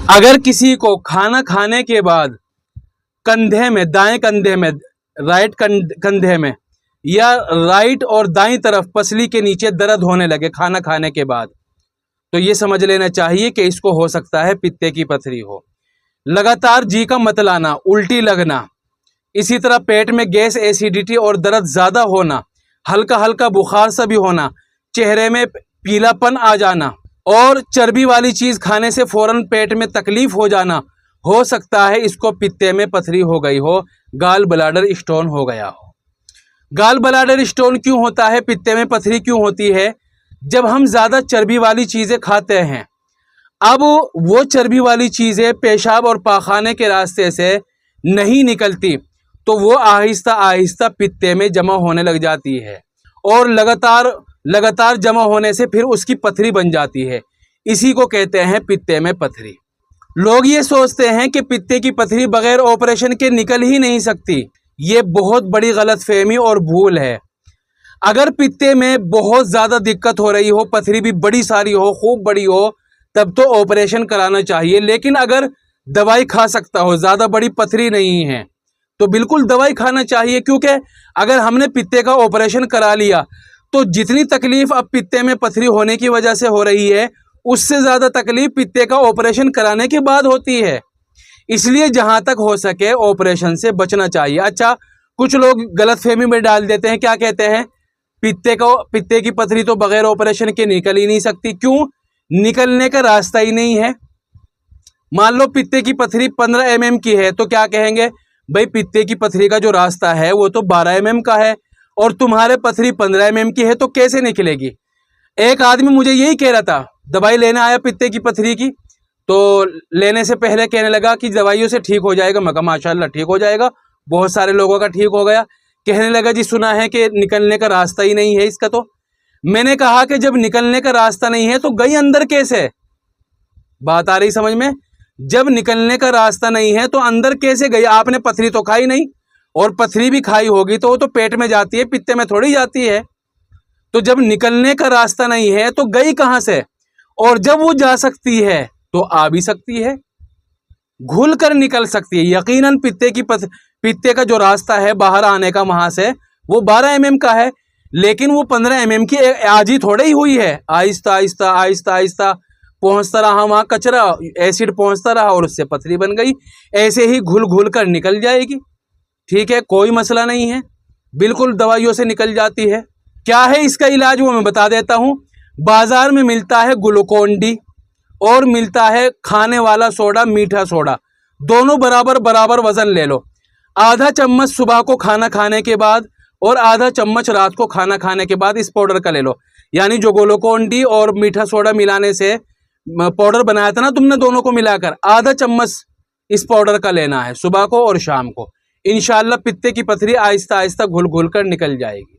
अगर किसी को खाना खाने के बाद कंधे में, दाएं कंधे में, राइट कंधे में या राइट और दाईं तरफ पसली के नीचे दर्द होने लगे खाना खाने के बाद, तो ये समझ लेना चाहिए कि इसको हो सकता है पित्ते की पथरी हो। लगातार जी का मत लाना, उल्टी लगना, इसी तरह पेट में गैस, एसिडिटी और दर्द ज़्यादा होना, हल्का हल्का बुखार सा भी होना, चेहरे में पीलापन आ जाना और चर्बी वाली चीज़ खाने से फ़ौरन पेट में तकलीफ़ हो जाना, हो सकता है इसको पित्ते में पथरी हो गई हो, गाल ब्लैडर स्टोन हो गया हो। गाल ब्लैडर स्टोन क्यों होता है, पित्ते में पथरी क्यों होती है? जब हम ज़्यादा चर्बी वाली चीज़ें खाते हैं, अब वो चर्बी वाली चीज़ें पेशाब और पाखाने के रास्ते से नहीं निकलती, तो वो आहिस्ता आहिस्ता पित्ते में जमा होने लग जाती है और लगातार जमा होने से फिर उसकी पथरी बन जाती है। इसी को कहते हैं पित्ते में पथरी। लोग ये सोचते हैं कि पित्ते की पथरी बगैर ऑपरेशन के निकल ही नहीं सकती। ये बहुत बड़ी गलतफहमी और भूल है। अगर पित्ते में बहुत ज़्यादा दिक्कत हो रही हो, पथरी भी बड़ी सारी हो, खूब बड़ी हो, तब तो ऑपरेशन कराना चाहिए। लेकिन अगर दवाई खा सकता हो, ज़्यादा बड़ी पथरी नहीं है, तो बिल्कुल दवाई खाना चाहिए। क्योंकि अगर हमने पित्ते का ऑपरेशन करा लिया तो जितनी तकलीफ अब पित्ते में पथरी होने की वजह से हो रही है, उससे ज़्यादा तकलीफ पित्ते का ऑपरेशन कराने के बाद होती है। इसलिए जहाँ तक हो सके ऑपरेशन से बचना चाहिए। अच्छा, कुछ लोग गलतफहमी में डाल देते हैं, क्या कहते हैं, पित्ते की पथरी तो बगैर ऑपरेशन के निकल ही नहीं सकती। क्यों? निकलने का रास्ता ही नहीं है। मान लो पित्ते की पथरी 15 mm की है, तो क्या कहेंगे, भाई पित्ते की पथरी का जो रास्ता है वो तो 12 mm का है और तुम्हारे पथरी 15 mm की है, तो कैसे निकलेगी? एक आदमी मुझे यही कह रहा था, दवाई लेने आया पित्ते की पथरी की, तो लेने से पहले कहने लगा कि दवाइयों से ठीक हो जाएगा। मैं कहा माशाल्लाह ठीक हो जाएगा, बहुत सारे लोगों का ठीक हो गया। कहने लगा जी सुना है कि निकलने का रास्ता ही नहीं है इसका। तो मैंने कहा कि जब निकलने का रास्ता नहीं है तो गई अंदर कैसे? बात आ रही समझ में? जब निकलने का रास्ता नहीं है तो अंदर कैसे गई? आपने पथरी तो खाई नहीं, और पथरी भी खाई होगी तो वो तो पेट में जाती है, पित्ते में थोड़ी जाती है। तो जब निकलने का रास्ता नहीं है तो गई कहां से? और जब वो जा सकती है तो आ भी सकती है, घुल कर निकल सकती है। यकीनन पित्ते का जो रास्ता है बाहर आने का वहां से, वो 12 mm का है, लेकिन वो 15 mm की आज ही थोड़ी ही हुई है। आहिस्ता आहिस्ता आहिस्ता आहिस्ता पहुंचता रहा, वहां कचरा एसिड पहुंचता रहा और उससे पथरी बन गई। ऐसे ही घुल घुल कर निकल जाएगी। ठीक है, कोई मसला नहीं है, बिल्कुल दवाइयों से निकल जाती है। क्या है इसका इलाज वो मैं बता देता हूं। बाजार में मिलता है ग्लूकोन डी और मिलता है खाने वाला सोडा, मीठा सोडा, दोनों बराबर बराबर वजन ले लो। आधा चम्मच सुबह को खाना खाने के बाद और आधा चम्मच रात को खाना खाने के बाद इस पाउडर का ले लो। यानी जो ग्लूकोन डी और मीठा सोडा मिलाने से पाउडर बनाया था ना तुमने, दोनों को मिलाकर आधा चम्मच इस पाउडर का लेना है सुबह को और शाम को। इंशाल्लाह पित्ते की पथरी आहिस्ता आहिस्ता घुल घुल कर निकल जाएगी।